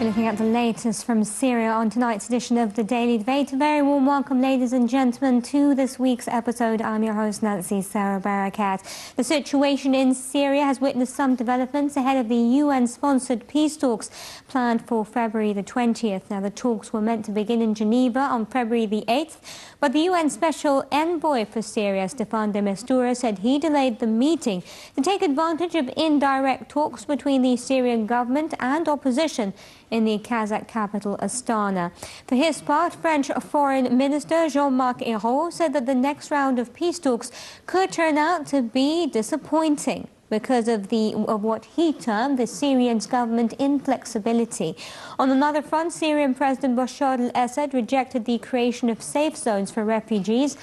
Looking at the latest from Syria on tonight's edition of the Daily Debate. A very warm welcome, ladies and gentlemen, to this week's episode. I'm your host, Nancy Sarah Barakat. The situation in Syria has witnessed some developments ahead of the UN-sponsored peace talks planned for February the 20th. Now, the talks were meant to begin in Geneva on February the 8th, but the UN Special Envoy for Syria, Staffan de Mistura, said he delayed the meeting to take advantage of indirect talks between the Syrian government and opposition in the Kazakh capital, Astana. For his part, French Foreign Minister Jean-Marc Ayrault said that the next round of peace talks could turn out to be disappointing because of what he termed the Syrian government inflexibility. On another front, Syrian President Bashar al-Assad rejected the creation of safe zones for refugees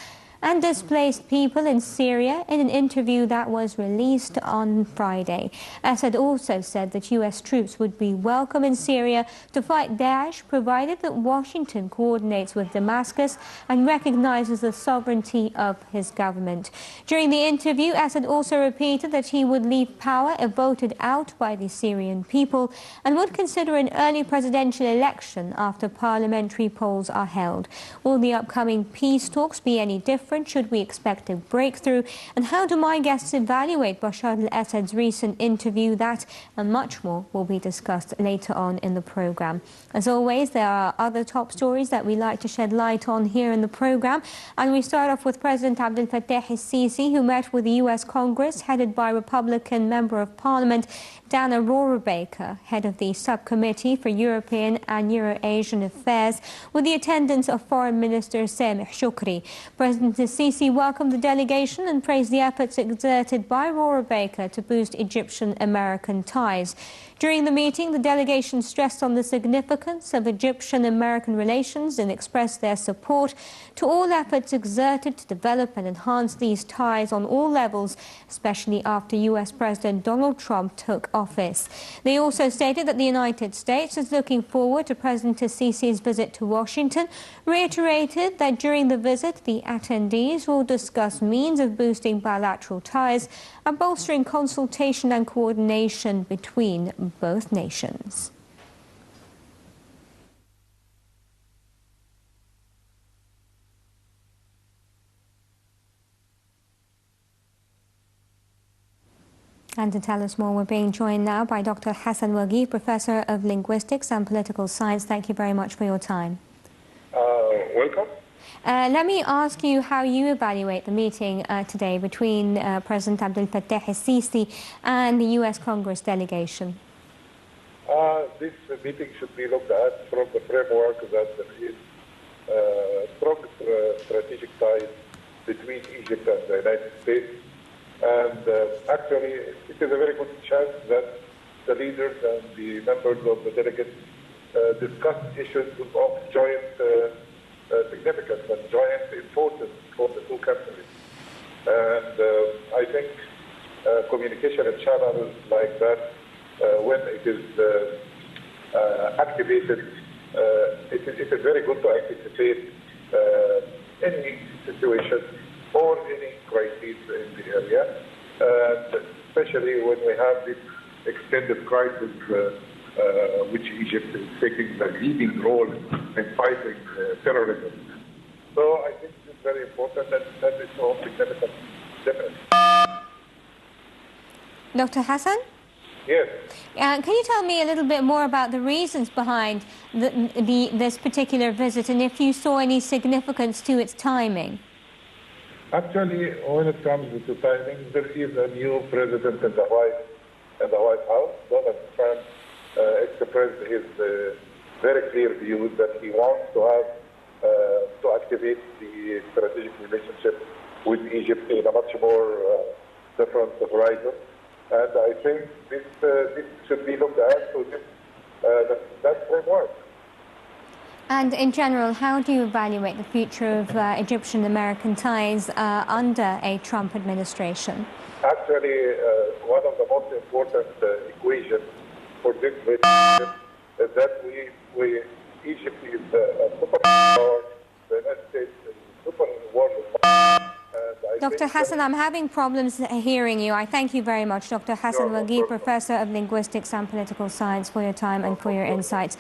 and displaced people in Syria in an interview that was released on Friday. Assad also said that U.S. troops would be welcome in Syria to fight Daesh, provided that Washington coordinates with Damascus and recognizes the sovereignty of his government. During the interview, Assad also repeated that he would leave power if voted out by the Syrian people and would consider an early presidential election after parliamentary polls are held. Will the upcoming peace talks be any different? Should we expect a breakthrough? And how do my guests evaluate Bashar al-Assad's recent interview? That and much more will be discussed later on in the program. As always, there are other top stories that we like to shed light on here in the program. And we start off with President Abdel Fattah al-Sisi, who met with the U.S. Congress, headed by Republican Member of Parliament Dana Rohrabacher, head of the Subcommittee for European and Euro-Asian Affairs, with the attendance of Foreign Minister Sameh Shoukry. President al-Sisi welcomed the delegation and praised the efforts exerted by Rohrabacher to boost Egyptian-American ties. During the meeting, the delegation stressed on the significance of Egyptian-American relations and expressed their support to all efforts exerted to develop and enhance these ties on all levels, especially after U.S. President Donald Trump took office. They also stated that the United States is looking forward to President al-Sisi's visit to Washington, reiterated that during the visit, the attendees will discuss means of boosting bilateral ties and bolstering consultation and coordination between both nations. And to tell us more, we're being joined now by Dr. Hassan Waghi, Professor of Linguistics and Political Science. Thank you very much for your time. Welcome. Let me ask you how you evaluate the meeting today between President Abdel Fattah al-Sisi and the U.S. Congress delegation. This meeting should be looked at from the framework that there is strong strategic ties between Egypt and the United States. And actually, it is a very good chance that the leaders and the members of the delegates discuss issues of joint significance and joint importance for the two countries. And I think communication in channels like that, when it is activated, it is very good to anticipate any situation or any crisis in the area, and especially when we have this extended crisis which Egypt is taking the leading role in fighting terrorism. So I think it's very important that is so significant, definitely. Dr. Hassan? Yes. Can you tell me a little bit more about the reasons behind this particular visit and if you saw any significance to its timing? Actually, when it comes to timing, there is a new president in the White House. Donald Trump expressed his very clear view that he wants to have to activate the strategic relationship with Egypt in a much more different horizon. And I think this should be looked at to that framework. And in general, how do you evaluate the future of Egyptian-American ties under a Trump administration? Actually, one of the most important equations for this relationship is that Egypt is a superpower, the United States is a super world power, and I Dr. Hassan, I'm having problems hearing you. I thank you very much, Dr. Hassan Waghi, Professor of Linguistics and Political Science, for your time and for your insights.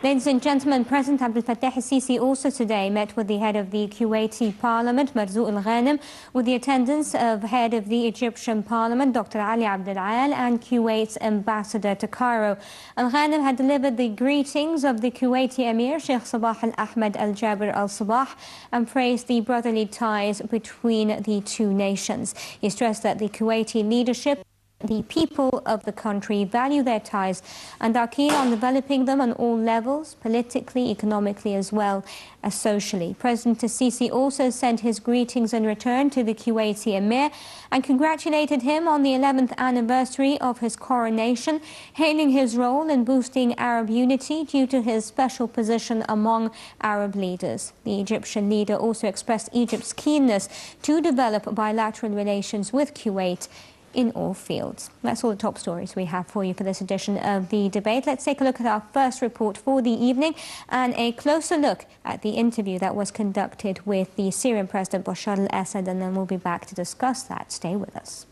Ladies and gentlemen, President Abdel Fattah al-Sisi also today met with the head of the Kuwaiti Parliament, Marzouk al-Ghanem, with the attendance of head of the Egyptian Parliament, Dr. Ali Abdel Al, and Kuwait's ambassador to Cairo. Al-Ghanem had delivered the greetings of the Kuwaiti Emir, Sheikh Sabah al-Ahmed al-Jabir al-Sabah, and praised the brotherly ties between the two nations. He stressed that the Kuwaiti leadership, the people of the country, value their ties and are keen on developing them on all levels, politically, economically, as well as socially. President al-Sisi also sent his greetings in return to the Kuwaiti Emir and congratulated him on the 11th anniversary of his coronation, hailing his role in boosting Arab unity due to his special position among Arab leaders. The Egyptian leader also expressed Egypt's keenness to develop bilateral relations with Kuwait in all fields. That's all the top stories we have for you for this edition of the debate. Let's take a look at our first report for the evening and a closer look at the interview that was conducted with the Syrian President Bashar al-Assad, and then we'll be back to discuss that. Stay with us.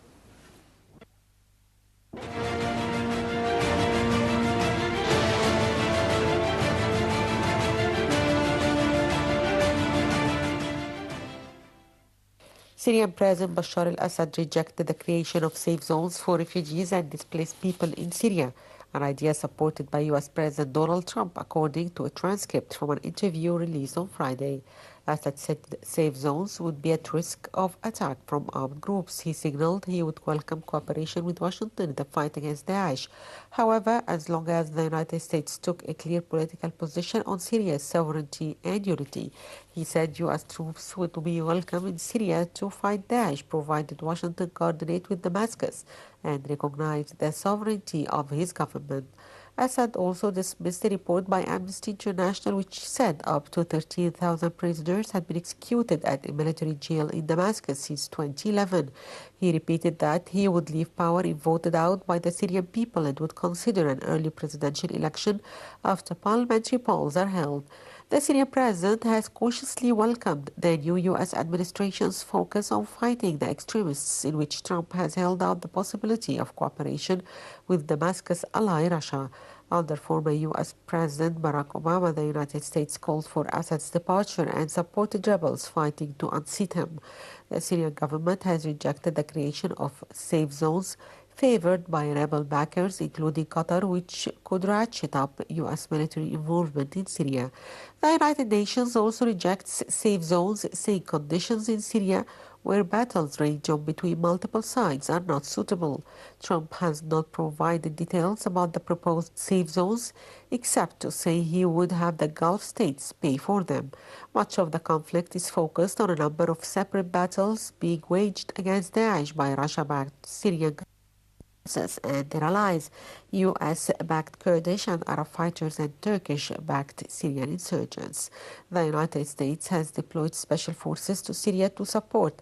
Syrian President Bashar al-Assad rejected the creation of safe zones for refugees and displaced people in Syria, an idea supported by U.S. President Donald Trump, according to a transcript from an interview released on Friday. Assad said safe zones would be at risk of attack from armed groups. He signaled he would welcome cooperation with Washington in the fight against Daesh. However, as long as the United States took a clear political position on Syria's sovereignty and unity, he said U.S. troops would be welcome in Syria to fight Daesh, provided Washington coordinate with Damascus and recognize the sovereignty of his government. Assad also dismissed a report by Amnesty International which said up to 13,000 prisoners had been executed at a military jail in Damascus since 2011. He repeated that he would leave power if voted out by the Syrian people and would consider an early presidential election after parliamentary polls are held. The Syrian president has cautiously welcomed the new U.S. administration's focus on fighting the extremists, in which Trump has held out the possibility of cooperation with Damascus ally Russia. Under former U.S. President Barack Obama, the United States called for Assad's departure and supported rebels fighting to unseat him. The Syrian government has rejected the creation of safe zones favored by rebel backers, including Qatar, which could ratchet up U.S. military involvement in Syria. The United Nations also rejects safe zones, saying conditions in Syria where battles rage on between multiple sides are not suitable. Trump has not provided details about the proposed safe zones, except to say he would have the Gulf states pay for them. Much of the conflict is focused on a number of separate battles being waged against Daesh by Russia-backed Syrian and their allies, U.S.-backed Kurdish and Arab fighters and Turkish-backed Syrian insurgents. The United States has deployed special forces to Syria to support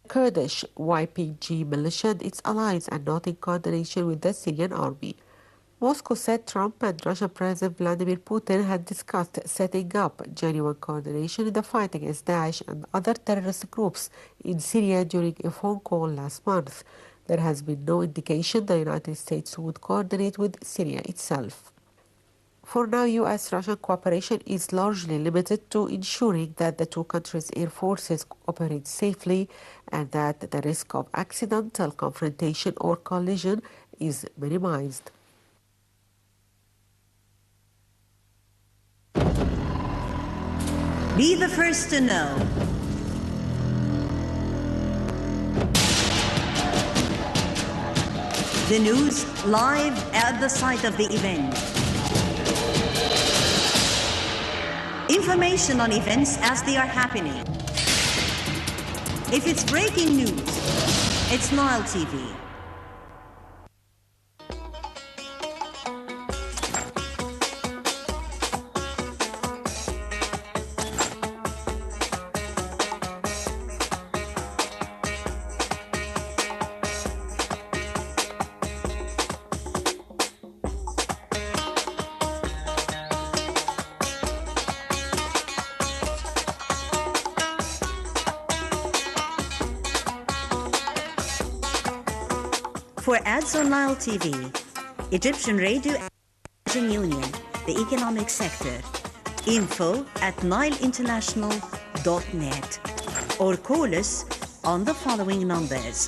Kurdish YPG militia and its allies, and not in coordination with the Syrian army. Moscow said Trump and Russian President Vladimir Putin had discussed setting up genuine coordination in the fight against Daesh and other terrorist groups in Syria during a phone call last month. There has been no indication the United States would coordinate with Syria itself. For now, U.S.-Russian cooperation is largely limited to ensuring that the two countries' air forces operate safely and that the risk of accidental confrontation or collision is minimized. Be the first to know. The news live at the site of the event. Information on events as they are happening. If it's breaking news, it's Nile TV. For ads on Nile TV, Egyptian Radio and Television Union, the economic sector, info@nileinternational.net or call us on the following numbers.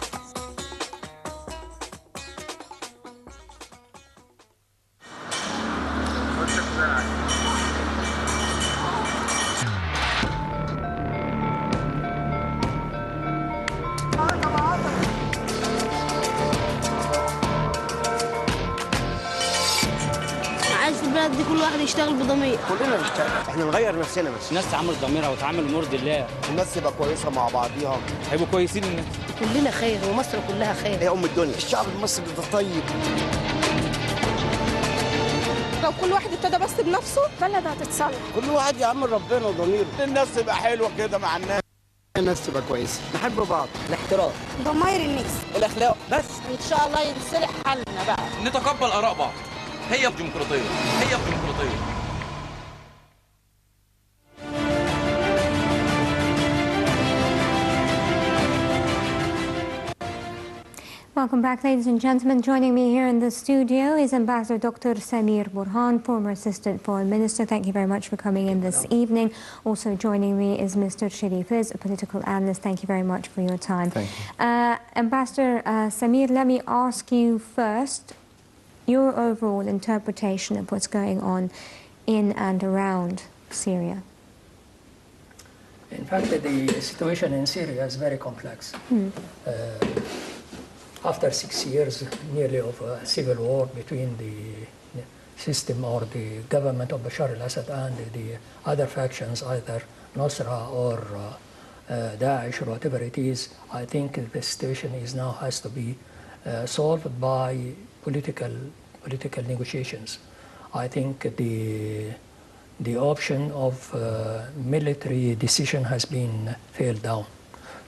عايز في البلد دي كل واحد يشتغل بضمير. كلنا نشتغل، احنا نغير نفسنا بس. الناس تعامل ضميرها وتعامل مرضي الله. الناس تبقى كويسه مع بعضيها. هيبقوا كويسين الناس. كلنا خير ومصر كلها خير. هي ام الدنيا. الشعب المصري ده طيب. لو كل واحد ابتدى بس بنفسه البلد هتتصلح. كل واحد يعمل ربنا وضميره. الناس تبقى حلوه كده مع الناس. الناس تبقى كويسه، نحب بعض، الاحترام، ضماير الناس، الاخلاق، بس ان شاء الله ينصلح حالنا بقى. نتقبل اراء بعض. هي الديمقراطيه، هي الديمقراطيه. Welcome back, ladies and gentlemen. Joining me here in the studio is Ambassador Dr. Samir Burhan, former Assistant Foreign Minister. Thank you very much for coming in this evening. Also joining me is Mr. Sharif Liz, a political analyst. Thank you very much for your time. Thank you. Ambassador Samir, let me ask you first your overall interpretation of what's going on in and around Syria. In fact, the situation in Syria is very complex. After 6 years nearly of a civil war between the system or the government of Bashar al-Assad and the other factions, either Nusra or Daesh or whatever it is, I think the situation is now has to be solved by political negotiations. I think the option of military decision has been failed down.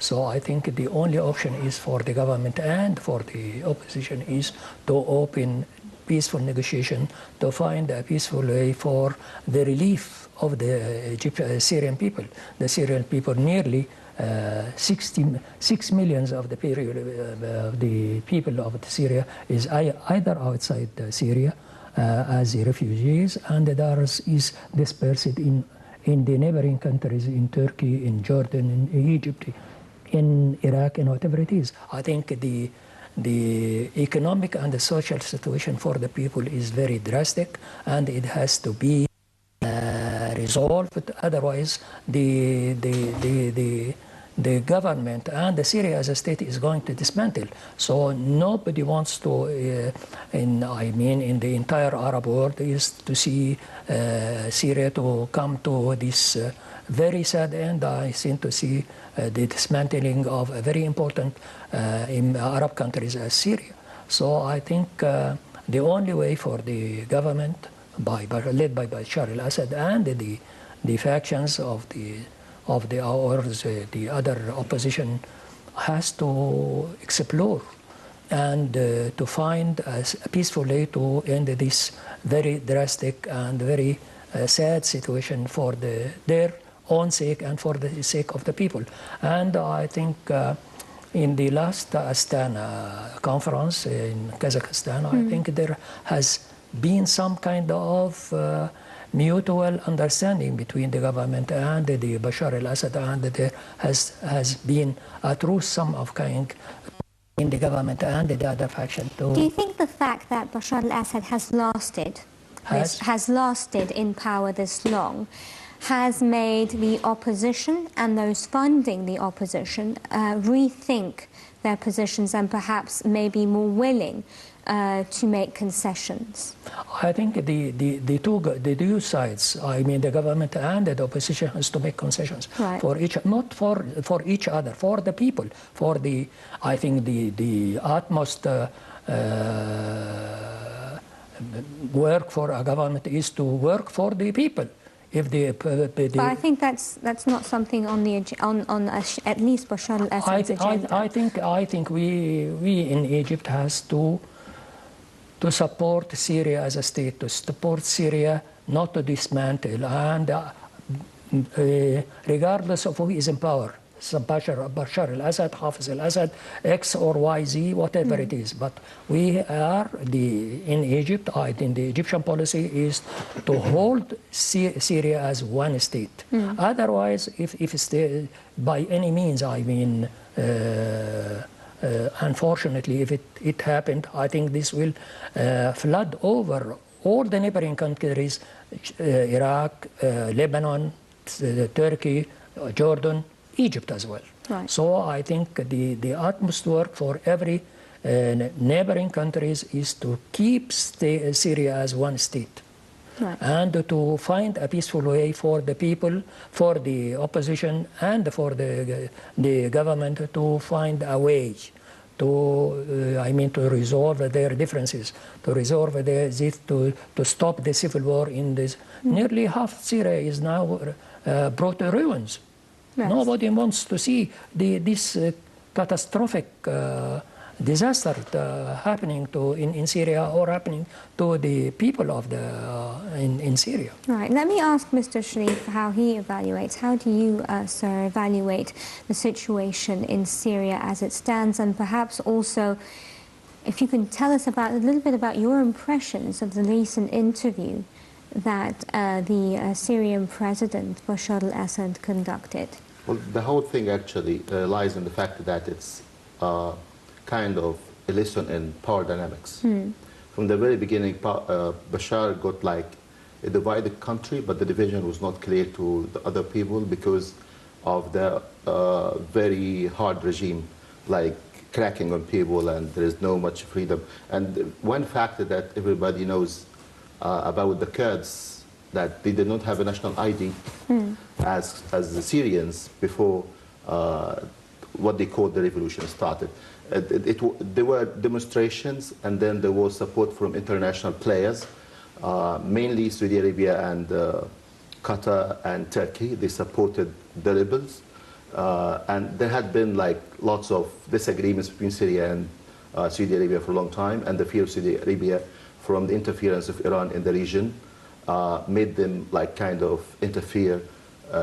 So I think the only option is for the government and for the opposition is to open peaceful negotiation to find a peaceful way for the relief of the Syrian people. The Syrian people, nearly 6 million of the people of Syria is either outside Syria as refugees, and the others is dispersed in the neighboring countries, in Turkey, in Jordan, in Egypt, in Iraq, and whatever it is. I think the economic and the social situation for the people is very drastic, and it has to be resolved. Otherwise, the government and the Syria as a state is going to dismantle. So nobody wants to, in the entire Arab world, is to see Syria to come to this very sad end. I seem to see the dismantling of a very important in Arab countries as Syria. So I think the only way for the government, led by Bashar al-Assad and the factions of the other opposition, has to explore and to find a peaceful way to end this very drastic and very sad situation for their own sake and for the sake of the people. And I think in the last Astana conference in Kazakhstan, I think there has been some kind of mutual understanding between the government and the Bashar al-Assad, and there has been a truce some of kind in the government and the other faction too. Do you think the fact that Bashar al-Assad has lasted in power this long has made the opposition and those funding the opposition rethink their positions and perhaps maybe more willing to make concessions? I think the two sides, I mean the government and the opposition, has to make concessions for each, not for each other, for the people, for I think the utmost work for a government is to work for the people. But I think that's not something on at least Bashar al-Assad's agenda. I think we in Egypt has to support Syria as a state, to support Syria not to dismantle, and regardless of who is in power, Bashar al-Assad, Hafiz al-Assad, X or YZ, whatever it is. But we are, in Egypt, I think the Egyptian policy is to hold Syria as one state. Otherwise, if it's by any means, I mean, unfortunately, if it happened, I think this will flood over all the neighboring countries, Iraq, Lebanon, Turkey, Jordan, Egypt as well. Right. So I think the utmost work for every neighboring countries is to keep Syria as one state. Right. And to find a peaceful way for the people, for the opposition, and for the government to find a way to resolve their differences, to resolve to stop the civil war in this. Nearly half Syria is now brought to ruins. Yes. Nobody wants to see this catastrophic disaster happening in Syria or happening to the people of in Syria. Right. Let me ask Mr. Sharif how he evaluates. How do you, sir, evaluate the situation in Syria as it stands, and perhaps also, if you can tell us a little bit about your impressions of the recent interview that the Syrian President Bashar al-Assad conducted? Well, the whole thing actually lies in the fact that it's kind of a lesson in power dynamics. From the very beginning, Bashar got like a divided country, but the division was not clear to the other people because of the very hard regime, like cracking on people, and there is no much freedom. And one factor that everybody knows about the Kurds, that they did not have a national ID as the Syrians before what they called the revolution started. There were demonstrations, and then there was support from international players, mainly Saudi Arabia and Qatar and Turkey. They supported the rebels, and there had been like lots of disagreements between Syria and Saudi Arabia for a long time, and the fear of Saudi Arabia from the interference of Iran in the region made them like kind of interfere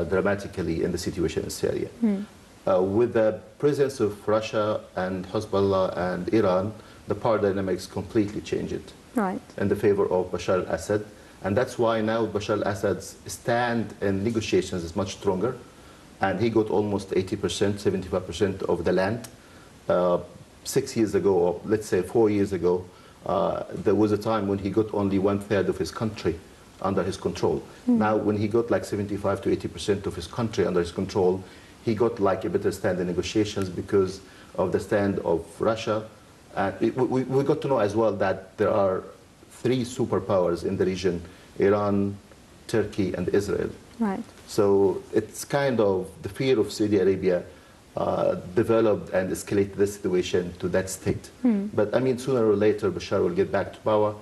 dramatically in the situation in Syria. With the presence of Russia and Hezbollah and Iran, the power dynamics completely changed in the favor of Bashar al-Assad. And that's why now Bashar al-Assad's stand in negotiations is much stronger. And he got almost 80%, 75% of the land. 6 years ago, or let's say 4 years ago, there was a time when he got only 1/3 of his country under his control. Now, when he got like 75 to 80% of his country under his control, he got like a better stand in negotiations because of the stand of Russia. And we got to know as well that there are 3 superpowers in the region: Iran, Turkey, and Israel. Right. So it's kind of the fear of Saudi Arabia developed and escalated the situation to that state. But I mean, sooner or later, Bashar will get back to power.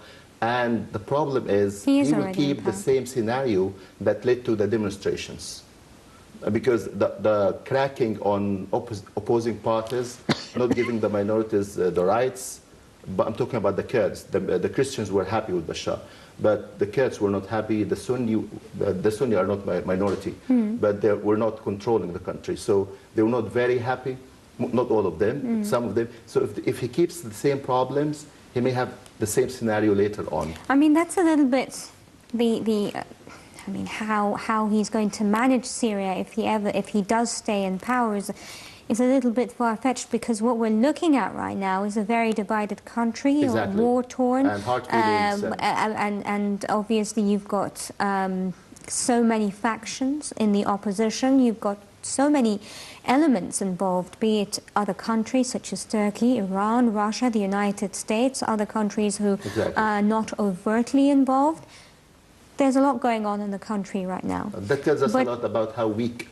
And the problem is he will keep the same scenario that led to the demonstrations. Because the cracking on opposing parties, not giving the minorities the rights, but I'm talking about the Kurds. The Christians were happy with Bashar, but the Kurds were not happy. The Sunni are not minority, but they were not controlling the country. So they were not very happy, not all of them, some of them. So if he keeps the same problems, he may have the same scenario later on. I mean, that's a little bit I mean, how he's going to manage Syria if he does stay in power is a little bit far-fetched, because what we're looking at right now is a very divided country, war-torn, and obviously you've got so many factions in the opposition. You've got so many elements involved, be it other countries such as Turkey, Iran, Russia, the United States, other countries who are not overtly involved. There's a lot going on in the country right now. That tells us a lot about how weak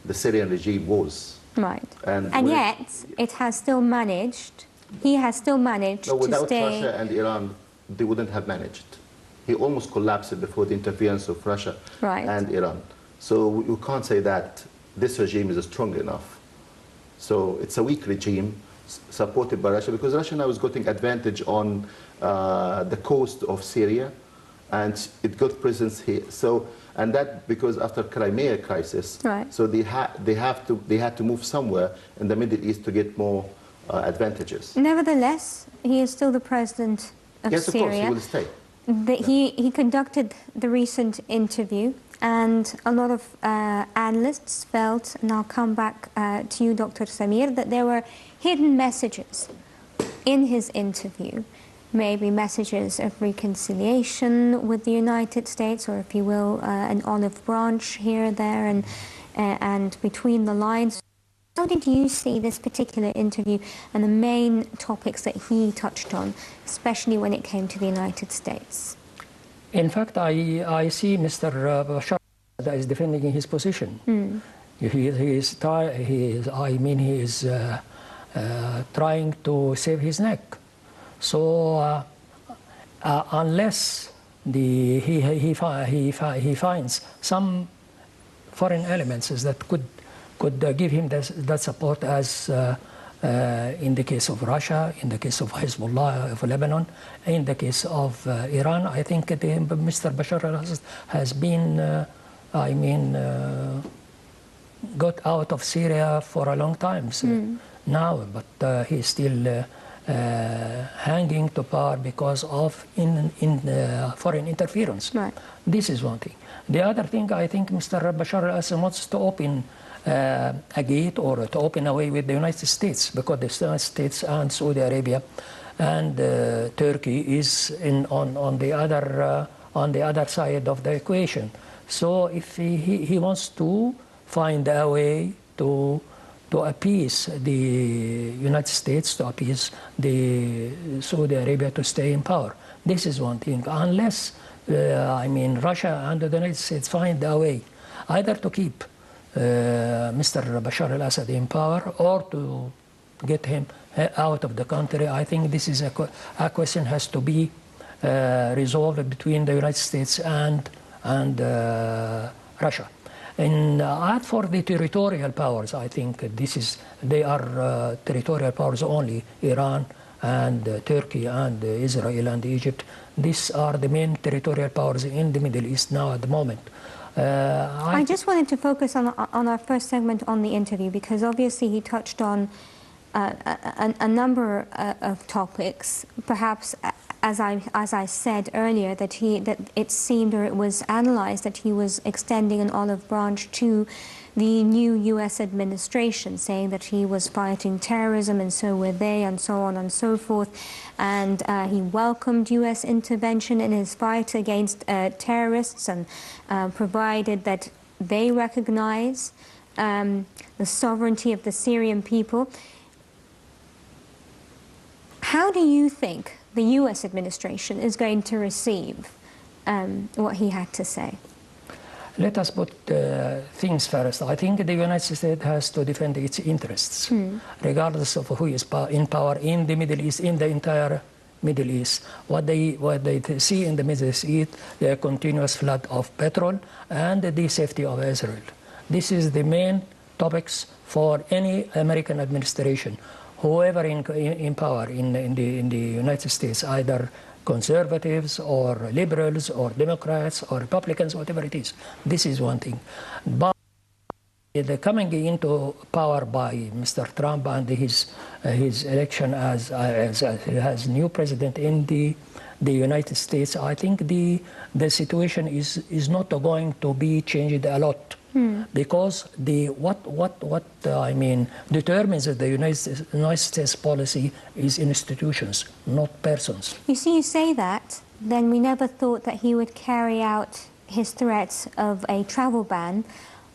the Syrian regime was. Right. And yet, it has still managed, he has still managed to stay... Without Russia and Iran, they wouldn't have managed. He almost collapsed before the interference of Russia and Iran. So we can't say that this regime is strong enough. So it's a weak regime supported by Russia, because Russia now is getting advantage on the coast of Syria, and it got presence here. So And that because after Crimea crisis, so they had to move somewhere in the Middle East to get more advantages. Nevertheless, he is still the president of yes, Syria. Yes, of course, he will stay. He conducted the recent interview, and a lot of analysts felt, and I'll come back to you, Dr. Samir, that there were hidden messages in his interview, maybe messages of reconciliation with the United States, or if you will, an olive branch here, there, and between the lines. How did you see this particular interview and the main topics that he touched on, especially when it came to the United States? In fact, I see Mr. Bashar that is defending his position. He is trying to save his neck. So unless he finds some foreign elements that could give him that support, as in the case of Russia, in the case of Hezbollah of Lebanon, in the case of Iran, I think Mr. Bashar al-Assad has been, got out of Syria for a long time now, but he's still hanging to power because of foreign interference. Right. This is one thing. The other thing, I think Mr. Bashar al-Assad wants to open a gate or to open a way with the United States, because the United States and Saudi Arabia and Turkey is on the other side of the equation. So if he wants to find a way to appease the United States, to appease the Saudi Arabia to stay in power. This is one thing. Unless Russia and the United States find a way either to keep Mr. Bashar al-Assad in power or to get him out of the country, I think this is a question has to be resolved between the United States and Russia. And as for the territorial powers, I think they are territorial powers only. Iran and Turkey and Israel and Egypt. These are the main territorial powers in the Middle East now at the moment. I just wanted to focus on our first segment on the interview, because obviously he touched on a number of topics. Perhaps, as I said earlier, that it seemed, or it was analyzed, that he was extending an olive branch to the new U.S. administration, saying that he was fighting terrorism and so were they, and so on and so forth. And he welcomed U.S. intervention in his fight against terrorists, and provided that they recognize the sovereignty of the Syrian people. How do you think the U.S. administration is going to receive what he had to say? Let us put things first. I think the United States has to defend its interests, regardless of who is in power in the Middle East, in the entire Middle East. What they see in the Middle East is the continuous flood of petrol and the safety of Israel. This is the main topics for any American administration. Whoever in power in the United States, either conservatives or liberals or Democrats or Republicans, whatever it is. This is one thing. But the coming into power by Mr. Trump and his election as new president in the United States, I think the situation is not going to be changed a lot. Because what determines the United States policy is institutions, not persons. You see, you say that, then we never thought that he would carry out his threats of a travel ban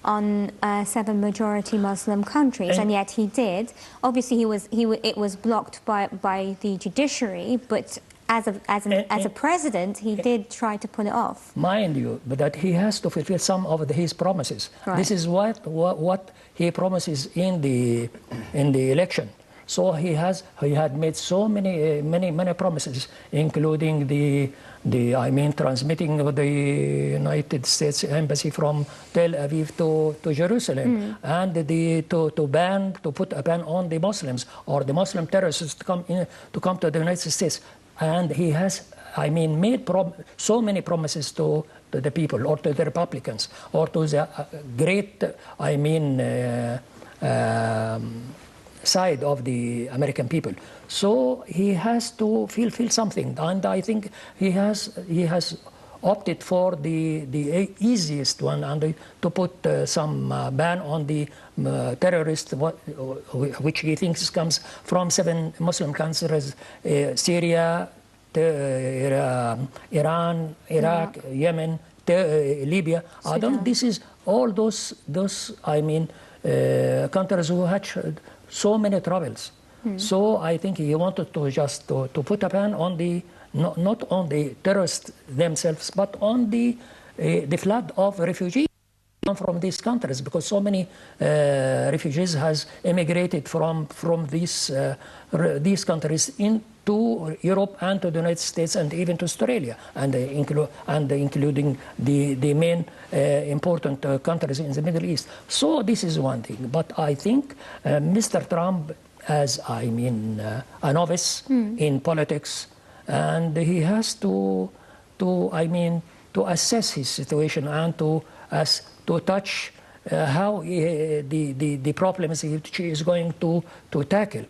on 7 majority Muslim countries, and yet he did. Obviously, it was blocked by the judiciary, but as a president, he did try to pull it off. Mind you, but that he has to fulfill some of his promises. Right. This is what he promises in the election. So he had made so many promises, including transmitting the United States Embassy from Tel Aviv to Jerusalem, and to put a ban on the Muslims or the Muslim terrorists to come to the United States. And he has I mean, made so many promises to the people, or to the Republicans, or to the great, I mean, side of the American people. So he has to feel something, and I think he has opted for the easiest one, and to put some ban on the terrorists, which he thinks comes from 7 Muslim countries: Syria, Iran, Iraq, Yemen, Libya. I don't. This is all those I mean, countries who had so many troubles. So I think he wanted to just to put a ban on the not on the terrorists themselves, but on the flood of refugees from these countries, because so many refugees has immigrated from these countries into Europe and to the United States and even to Australia, and including the main important countries in the Middle East. So this is one thing. But I think Mr. Trump, as I mean a novice in politics, and he has to assess his situation and to touch how the problems he is going to tackle.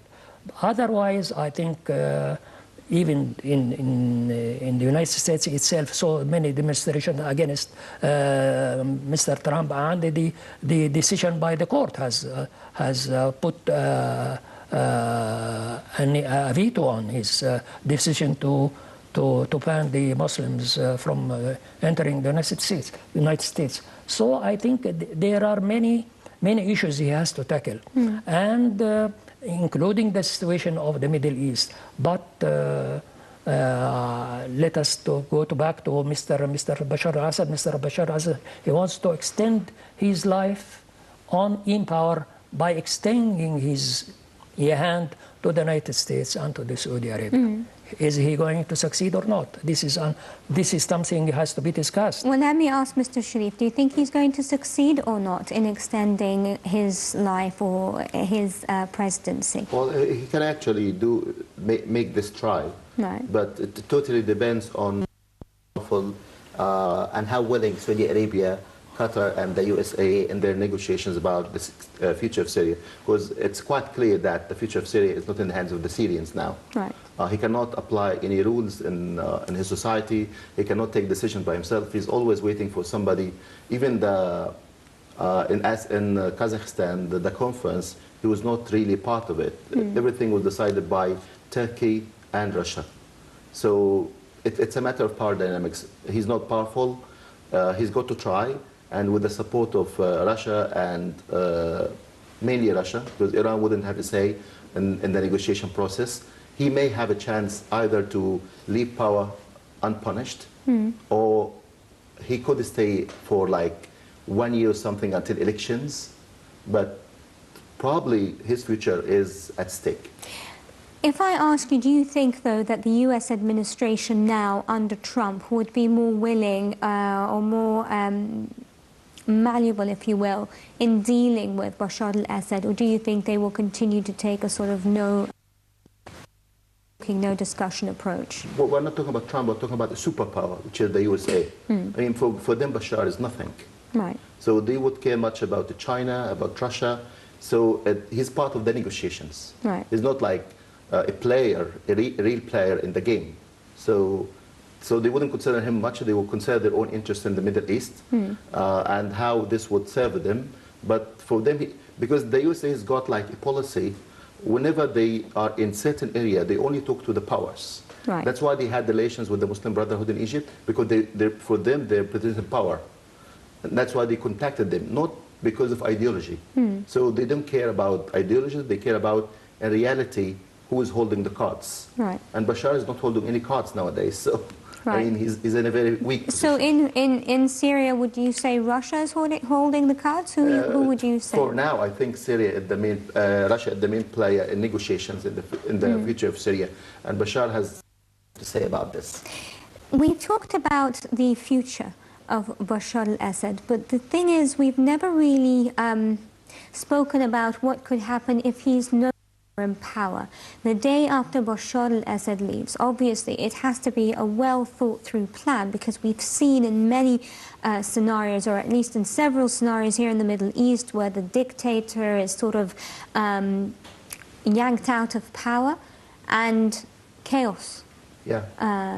Otherwise, I think even in the United States itself, so many demonstrations against Mr. Trump, and the decision by the court has put a veto on his decision to ban the Muslims from entering the United States. So I think there are many issues he has to tackle, and including the situation of the Middle East. But let us go back to Mr. Bashar al-Assad. Mr. Bashar al-Assad, he wants to extend his life in power by extending his hand to the United States and to the Saudi Arabia. Is he going to succeed or not? This is something that has to be discussed. Well, let me ask Mr. Sharif, do you think he's going to succeed or not in extending his life or his presidency? Well, he can actually make this try, right. But it totally depends on and how willing Saudi Arabia, Qatar and the USA in their negotiations about the future of Syria, because it's quite clear that the future of Syria is not in the hands of the Syrians now. Right. He cannot apply any rules in his society. He cannot take decisions by himself. He's always waiting for somebody. Even in Kazakhstan, the conference, he was not really part of it. Everything was decided by Turkey and Russia. So it's a matter of power dynamics. He's not powerful. He's got to try. And with the support of Russia and mainly Russia, because Iran wouldn't have a say in the negotiation process, he may have a chance either to leave power unpunished, or he could stay for like 1 year or something until elections, but probably his future is at stake. If I ask you, do you think, though, that the U.S. administration now under Trump would be more willing or more malleable, if you will, in dealing with Bashar al-Assad, or do you think they will continue to take a sort of no discussion approach? Well, we're not talking about Trump, we're talking about the superpower, which is the USA. I mean, for them, Bashar is nothing. Right. So they would care much about China, about Russia. So he's part of the negotiations. Right. He's not like a player, a real player in the game. So they wouldn't consider him much. They would consider their own interest in the Middle East and how this would serve them. But for them, because the USA has got like a policy, whenever they are in certain area, they only talk to the powers. Right. That's why they had relations with the Muslim Brotherhood in Egypt, because for them, they're presenting power. And that's why they contacted them, not because of ideology. So they don't care about ideology, they care about, in reality, who is holding the cards. Right. And Bashar is not holding any cards nowadays, so right. I mean, he's in a very weak position. So in Syria, would you say Russia is holding the cards? Who would you say? For now, I think Syria is the main, Russia is the main player in negotiations in the future of Syria, and Bashar has to say about this. We talked about the future of Bashar al-Assad, but the thing is, we've never really spoken about what could happen if he's no in power. The day after Bashar al-Assad leaves, obviously it has to be a well thought through plan, because we've seen in many scenarios, or at least in several scenarios here in the Middle East, where the dictator is sort of yanked out of power and chaos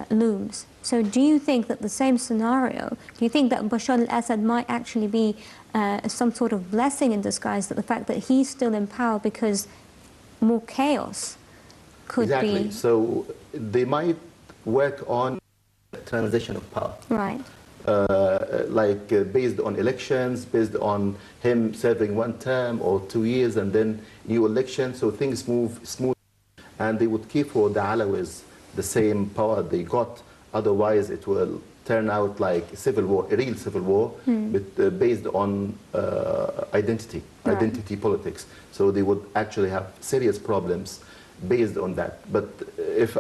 looms. So do you think that the same scenario, do you think that Bashar al-Assad might actually be some sort of blessing in disguise, that the fact that he's still in power because more chaos could be... So they might work on transition of power. Right. Based on elections, based on him serving 1 term or 2 years and then new election, so things move smooth, and they would keep for the Alawis the same power they got. Otherwise, it will turn out like civil war, a real civil war, but based on identity politics. So they would actually have serious problems based on that. But if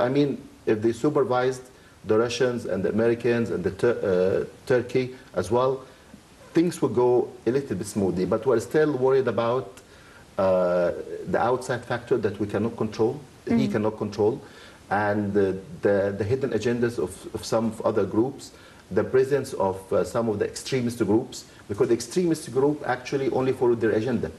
they supervised the Russians and the Americans and the Turkey as well, things would go a little bit smoothly. But we're still worried about the outside factor that we cannot control, he cannot control, and the hidden agendas of some other groups, the presence of some of the extremist groups, because the extremist group actually only follow their agenda,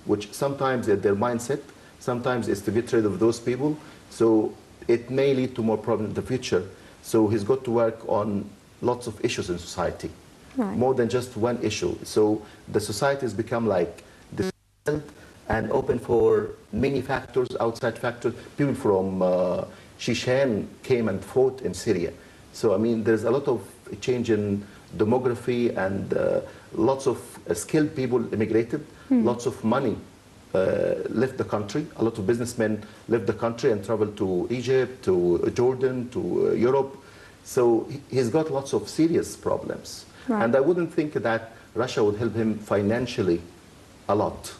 which sometimes is their mindset, sometimes is to get rid of those people. So it may lead to more problems in the future. So he's got to work on lots of issues in society, more than just one issue. So the society has become like divided and open for many factors, outside factors. People from Shishan came and fought in Syria. So there's a lot of change in demography, and lots of skilled people immigrated, lots of money left the country. A lot of businessmen left the country and traveled to Egypt, to Jordan, to Europe. So he's got lots of serious problems. And I wouldn't think that Russia would help him financially a lot.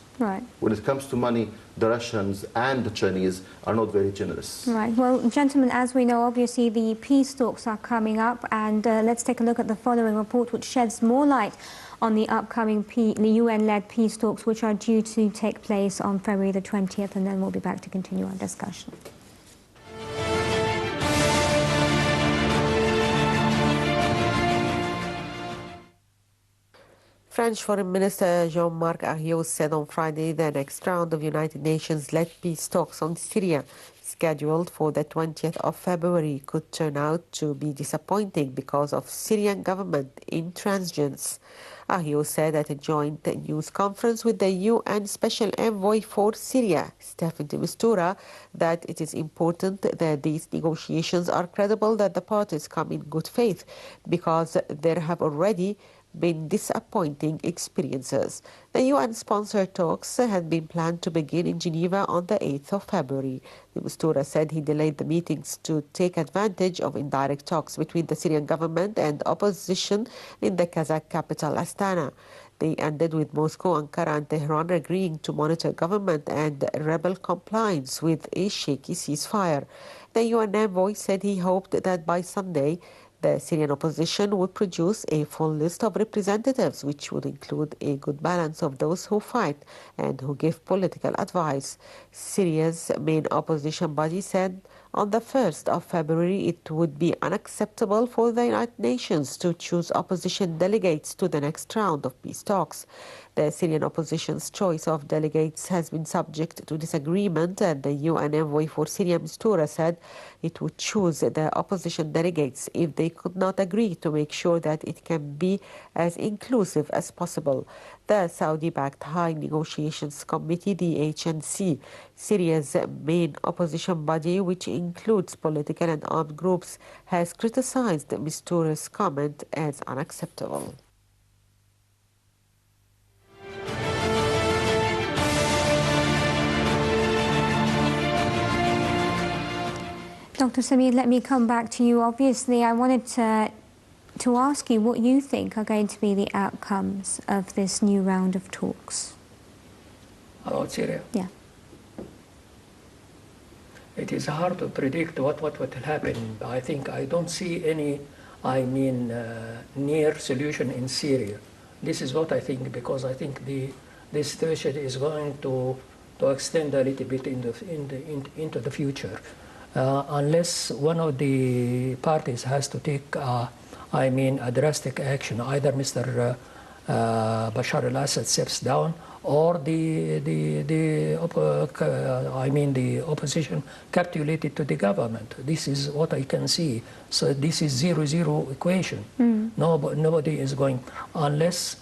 When it comes to money, the Russians and the Chinese are not very generous. Well, gentlemen, as we know, obviously the peace talks are coming up, and let's take a look at the following report, which sheds more light on the upcoming the UN-led peace talks, which are due to take place on February the 20th, and then we'll be back to continue our discussion. French Foreign Minister Jean-Marc Ayrault said on Friday the next round of United Nations-led peace talks on Syria, scheduled for the 20th of February, could turn out to be disappointing because of Syrian government intransigence. Ayrault said at a joint news conference with the UN Special Envoy for Syria, Staffan de Mistura, that it is important that these negotiations are credible, that the parties come in good faith, because there have already been disappointing experiences. The UN-sponsored talks had been planned to begin in Geneva on the 8th of February. De Mistura said he delayed the meetings to take advantage of indirect talks between the Syrian government and opposition in the Kazakh capital Astana. They ended with Moscow, Ankara and Tehran agreeing to monitor government and rebel compliance with a shaky ceasefire. The UN envoy said he hoped that by Sunday the Syrian opposition would produce a full list of representatives, which would include a good balance of those who fight and who give political advice. Syria's main opposition body said on the 1st of February it would be unacceptable for the United Nations to choose opposition delegates to the next round of peace talks. The Syrian opposition's choice of delegates has been subject to disagreement, and the UN envoy for Syria, Mistura, said it would choose the opposition delegates if they could not agree to make sure that it can be as inclusive as possible. The Saudi-backed High Negotiations Committee, the HNC, Syria's main opposition body, which includes political and armed groups, has criticized Mistura's comment as unacceptable. Dr. Samir, let me come back to you. Obviously, I wanted to ask you what you think are going to be the outcomes of this new round of talks. About Syria? Yeah. It is hard to predict what will happen. I think I don't see any, near solution in Syria. This is what I think, because I think this situation is going to to extend a little bit into the future. Unless one of the parties has to take, a drastic action, either Mr. Bashar al-Assad steps down, or the opposition capitulated to the government. This is what I can see. So this is 0-0 equation. Nobody is going, unless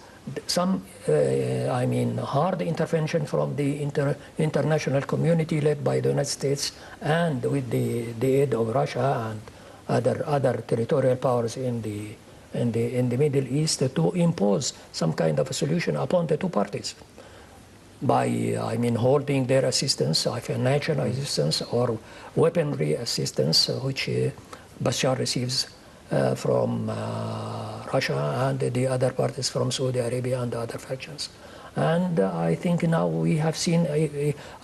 some, hard intervention from the international community led by the United States and with the aid of Russia and other territorial powers in the Middle East to impose some kind of a solution upon the two parties by, holding their assistance, financial assistance or weaponry assistance, which Bashar receives from Russia and the other parties from Saudi Arabia and the other factions. And I think now we have seen,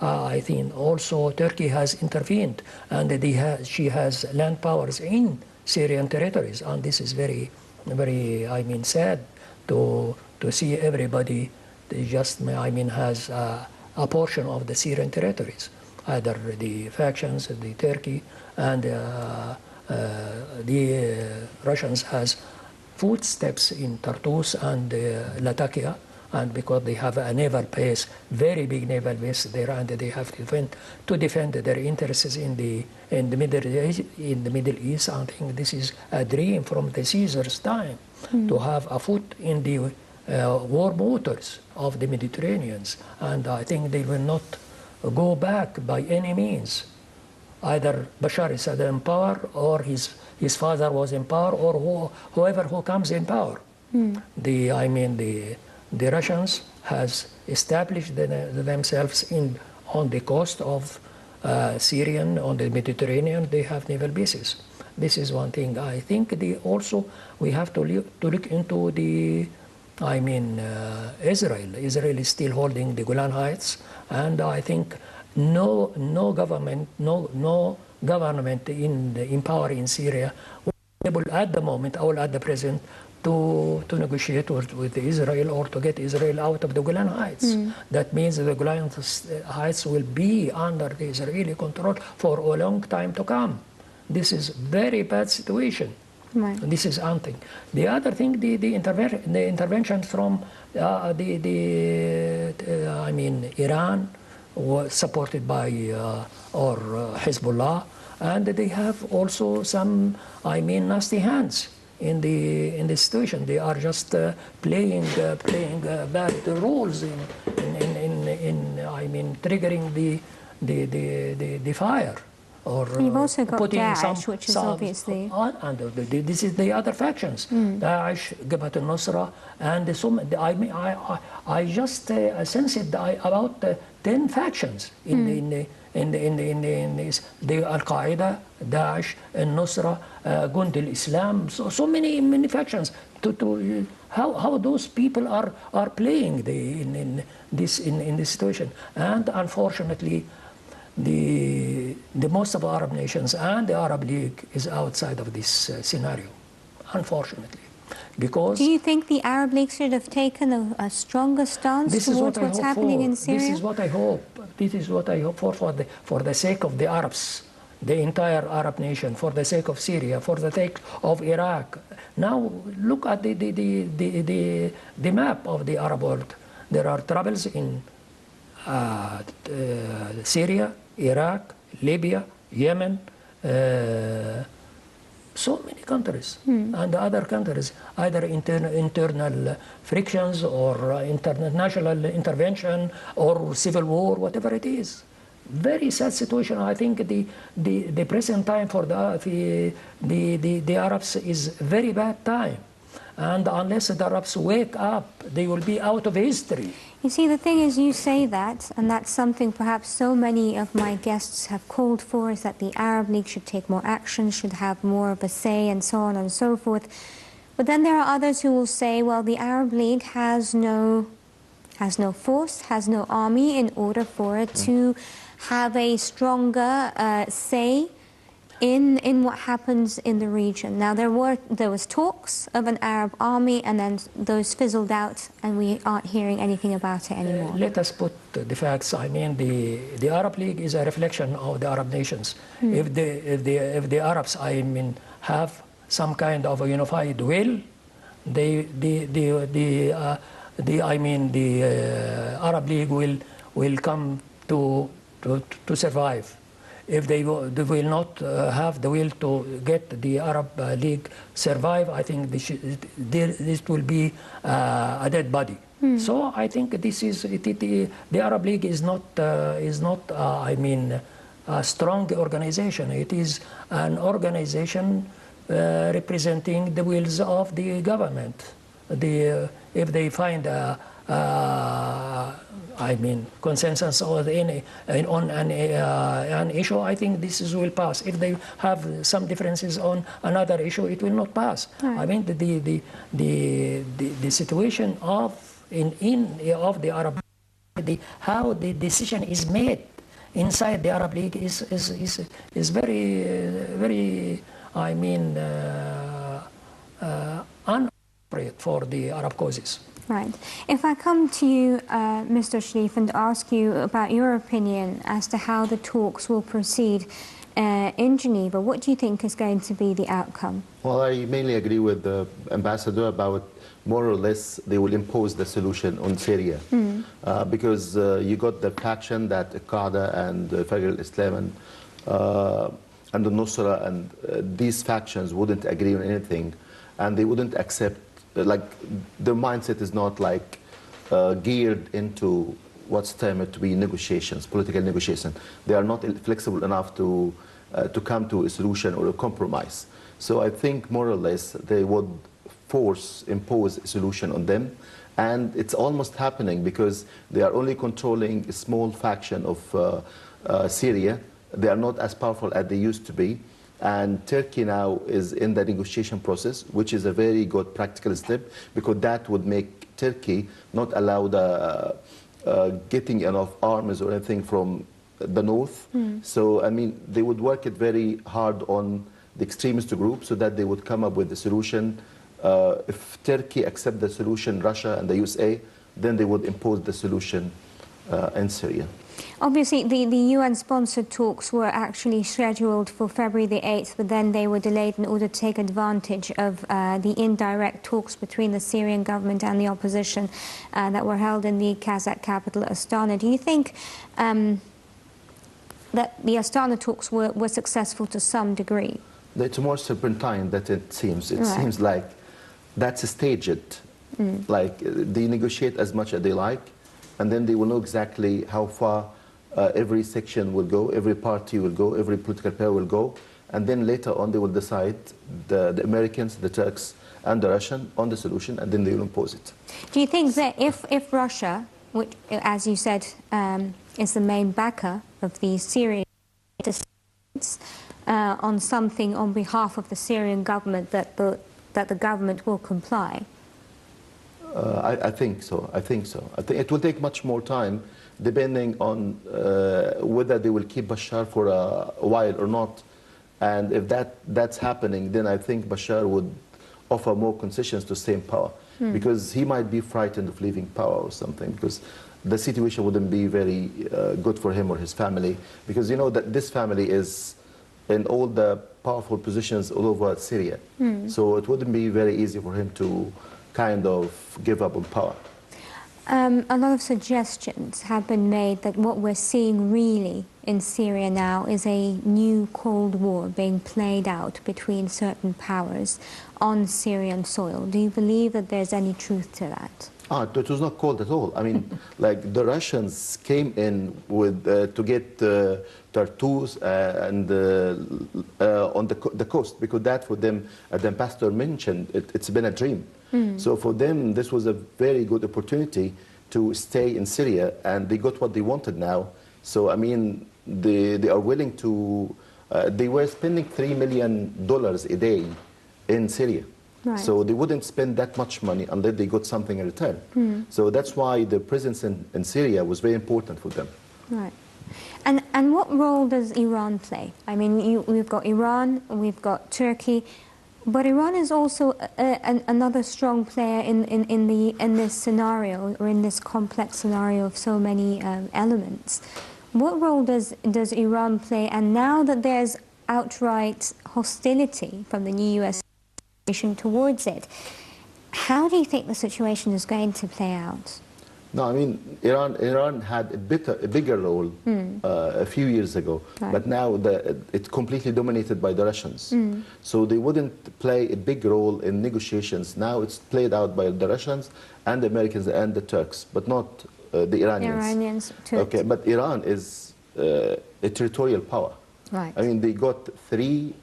I think also Turkey has intervened, and she has land powers in Syrian territories, and this is very, very, sad to see everybody just, has a portion of the Syrian territories, either the factions, the Turkey, and the Russians has footsteps in Tartus and Latakia, and because they have a naval base, very big naval base there, and they have to defend their interests in the Middle East. I think this is a dream from the Caesar's time to have a foot in the war waters of the Mediterraneans, and I think they will not go back by any means. Either Bashar is in power, or his father was in power, or whoever who comes in power. The Russians has established themselves on the coast of Syrian, on the Mediterranean. They have naval bases. This is one thing. I think also we have to look into the, Israel. Israel is still holding the Golan Heights, and I think no government in power in Syria will be able at the moment or at the present to negotiate with Israel or to get Israel out of the Golan Heights. That means the Golan Heights will be under the Israeli control for a long time to come. This is very bad situation. Right. This is one thing. The other thing, the intervention from Iran was supported by Hezbollah, and they have also some nasty hands in the situation. They are just playing bad roles in triggering the fire. Or you've also got putting Daesh, which is obviously... And this is the other factions, Daesh, Jabhat al-Nusra, and I just sensed about 10 factions in the Al-Qaeda, Daesh, al-Nusra, Gund al-Islam, so many factions. How those people are playing in this situation, and unfortunately, the most of Arab nations and the Arab League is outside of this scenario, unfortunately. Because do you think the Arab League should have taken a stronger stance towards what's happening in Syria? This is what I hope. This is what I hope for the sake of the Arabs, the entire Arab nation, for the sake of Syria, for the sake of Iraq. Now look at the map of the Arab world. There are troubles in Syria, Iraq, Libya, Yemen, so many countries, and other countries, either internal frictions or international intervention or civil war, whatever it is. Very sad situation. I think the present time for the Arabs is very bad time. And unless the Arabs wake up, they will be out of history. You see, the thing is, you say that, and that's something perhaps so many of my guests have called for, is that the Arab League should take more action, should have more of a say, and so on and so forth. But then there are others who will say, well, the Arab League has no force, has no army in order for it to have a stronger say in what happens in the region. Now, there was talks of an Arab army, and then those fizzled out, and we aren't hearing anything about it anymore. Let us put the facts. I mean, the Arab League is a reflection of the Arab nations. If the Arabs, I mean, have some kind of a unified will, the Arab League will come to survive. If they will not have the will to get the Arab League survive, I think this will be a dead body. So I think this is the Arab League is not I mean, a strong organization. It is an organization representing the wills of the government. If they find I mean, consensus on an issue, I think this will pass. If they have some differences on another issue, it will not pass. Right. I mean, the situation of the Arab League, how the decision is made inside the Arab League is very I mean, inappropriate for the Arab causes. Right. If I come to you, Mr. Sharif, and ask you about your opinion as to how the talks will proceed in Geneva, what do you think is going to be the outcome? Well, I mainly agree with the ambassador about more or less they will impose the solution on Syria. Because you got the faction that Qaeda and Fajr al-Islam and the Nusra and these factions wouldn't agree on anything, and they wouldn't accept. Like, their mindset is not like geared into what's termed to be negotiations, political negotiation. They are not flexible enough to come to a solution or a compromise. So I think more or less they would impose a solution on them, and it's almost happening because they are only controlling a small faction of Syria. They are not as powerful as they used to be. And Turkey now is in the negotiation process, which is a very good practical step, because that would make Turkey not allow the getting enough arms or anything from the north. So, I mean, they would work it very hard on the extremist group so that they would come up with the solution. If Turkey accept the solution, Russia and the USA, then they would impose the solution in Syria. Obviously, the UN-sponsored talks were actually scheduled for February the 8th, but then they were delayed in order to take advantage of the indirect talks between the Syrian government and the opposition that were held in the Kazakh capital, Astana. Do you think that the Astana talks were successful to some degree? It's more serpentine than it seems. It seems like that's staged. Like, they negotiate as much as they like, and then they will know exactly how far every section will go, every party will go, every political power will go, and then later on they will decide, the Americans, the Turks, and the Russians, on the solution, and then they will impose it. Do you think that if Russia, which, as you said, is the main backer of the Syrian states, on something on behalf of the Syrian government, that the government will comply? I think so. I think it will take much more time, depending on whether they will keep Bashar for a while or not. And if that's happening, then I think Bashar would offer more concessions to stay in power, because he might be frightened of leaving power or something, because the situation wouldn't be very good for him or his family, because you know that this family is in all the powerful positions all over Syria. So it wouldn't be very easy for him to kind of give up on power. A lot of suggestions have been made that what we're seeing really in Syria now is a new Cold War being played out between certain powers on Syrian soil. Do you believe that there's any truth to that? It was not cold at all. I mean, like, the Russians came in with to get Tartus and on the coast, because that for them, the ambassador mentioned, it's been a dream. So for them, this was a very good opportunity to stay in Syria, and they got what they wanted now. So, I mean, they are willing to, they were spending $3 million a day in Syria. Right. So they wouldn't spend that much money unless they got something in return. So that's why the presence in Syria was very important for them. Right. And what role does Iran play? I mean, we've got Iran, we've got Turkey, but Iran is also another strong player in this scenario, or in this complex scenario of so many elements. What role does Iran play? And now that there's outright hostility from the new U.S. administration towards it, how do you think the situation is going to play out? No, I mean, Iran had a bigger role a few years ago, right. But now it's completely dominated by the Russians. So they wouldn't play a big role in negotiations. Now it's played out by the Russians and the Americans and the Turks, but not the Iranians. Okay, but Iran is a territorial power. Right. I mean, they got 3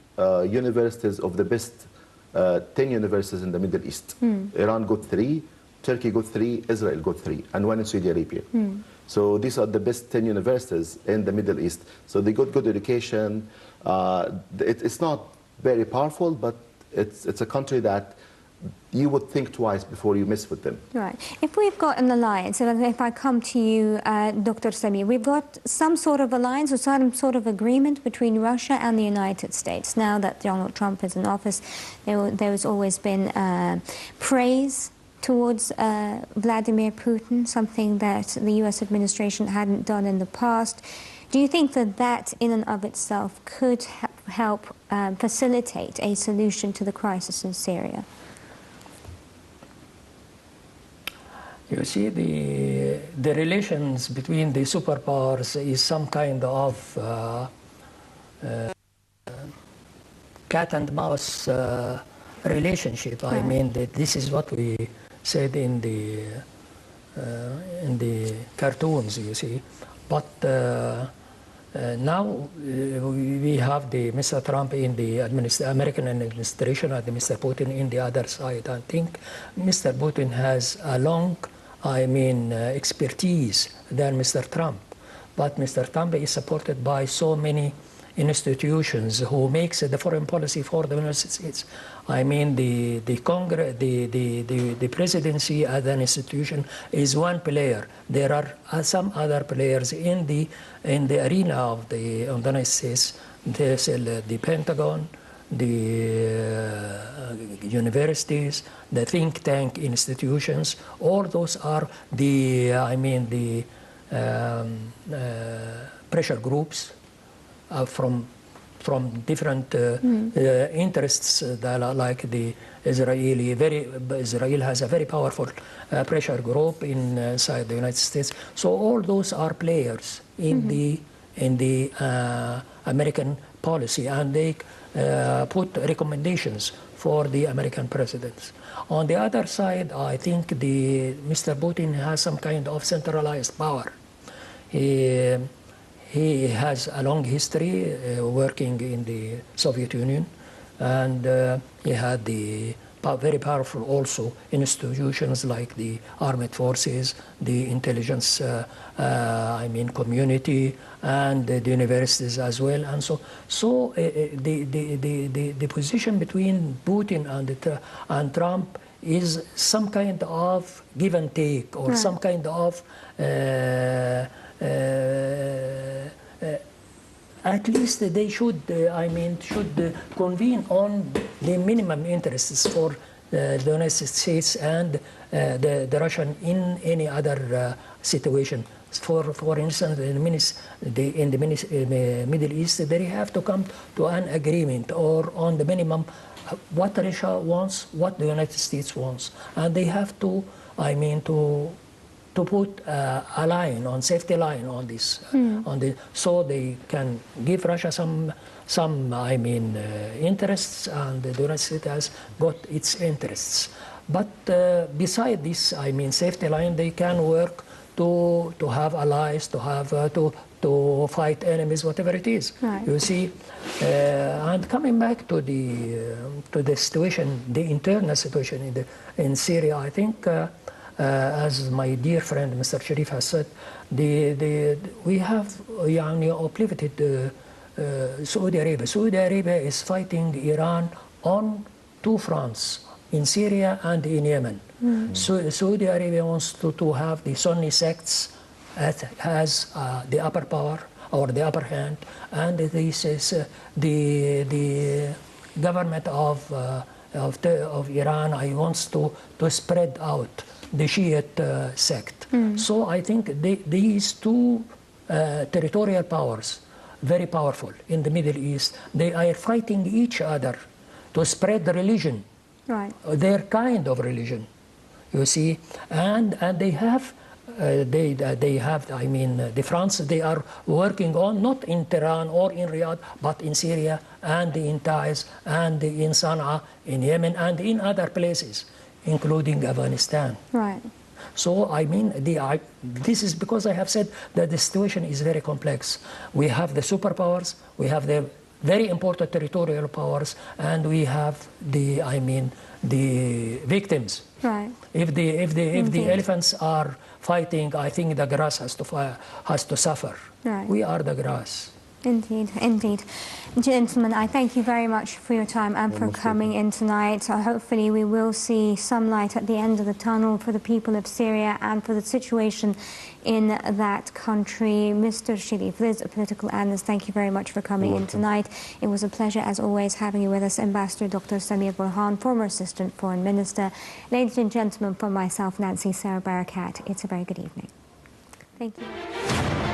universities of the best 10 universities in the Middle East. Iran got 3. Turkey got 3, Israel got 3, and 1 in Saudi Arabia. So these are the best 10 universities in the Middle East. So they got good education. It's not very powerful, but it's a country that you would think twice before you mess with them. Right. If we've got an alliance, if I come to you, Dr. Samir, we've got some sort of alliance or some sort of agreement between Russia and the United States. Now that Donald Trump is in office, there has always been praise towards Vladimir Putin, something that the U.S. administration hadn't done in the past. Do you think that that in and of itself could help facilitate a solution to the crisis in Syria? You see, the relations between the superpowers is some kind of cat and mouse relationship. I mean, that this is what we said in the cartoons, you see. But now we have the Mr. Trump in the American administration and Mr. Putin in the other side. I think Mr. Putin has a long, expertise than Mr. Trump. But Mr. Trump is supported by so many institutions who makes the foreign policy for the United States. I mean, the Congress, the presidency as an institution is one player. There are some other players in the arena of the United States. There's the Pentagon, the universities, the think tank institutions. All those are the pressure groups from different interests that are like the Israel has a very powerful pressure group inside the United States. So all those are players in the American policy, and they put recommendations for the American presidents. On the other side, I think Mr. Putin has some kind of centralized power. He has a long history working in the Soviet Union, and he had the very powerful also institutions like the armed forces, the intelligence community, and the universities as well. And so the position between Putin and Trump is some kind of give and take, or some kind of at least they should, should convene on the minimum interests for the United States and the Russian in any other situation. For instance, in the Middle East, they have to come to an agreement or on the minimum what Russia wants, what the United States wants, and they have to, to put a line on safety line on this, so they can give Russia some interests, and the United States has got its interests. But beside this, safety line, they can work to have allies, to have to fight enemies, whatever it is. Right. You see, and coming back to the situation, the internal situation in Syria, I think. As my dear friend Mr. Sharif has said, we have uplifted Saudi Arabia. Saudi Arabia is fighting Iran on 2 fronts, in Syria and in Yemen. So Saudi Arabia wants to have the Sunni sects as the upper power, or the upper hand, and this is the government of Iran wants to spread out the Shiite sect. So I think these two territorial powers, very powerful in the Middle East, they are fighting each other to spread the religion, their kind of religion, you see, and they have. I mean, the France, they are working on, not in Tehran or in Riyadh, but in Syria and in Taiz and in Sana'a, in Yemen and in other places, including Afghanistan. Right. So, I mean, this is because I have said that the situation is very complex. We have the superpowers, we have the very important territorial powers, and we have the victims. Right. If the elephants are fighting, I think the grass has to suffer. Right. We are the grass. Indeed, indeed. Gentlemen, I thank you very much for your time and for coming in tonight. Hopefully we will see some light at the end of the tunnel for the people of Syria and for the situation in that country. Mr. Sharif, Liz, a political analyst, thank you very much for coming in tonight. It was a pleasure, as always, having you with us. Ambassador Dr. Samir Burhan, former Assistant Foreign Minister. Ladies and gentlemen, from myself, Nancy Sarah Barakat, it's a very good evening. Thank you.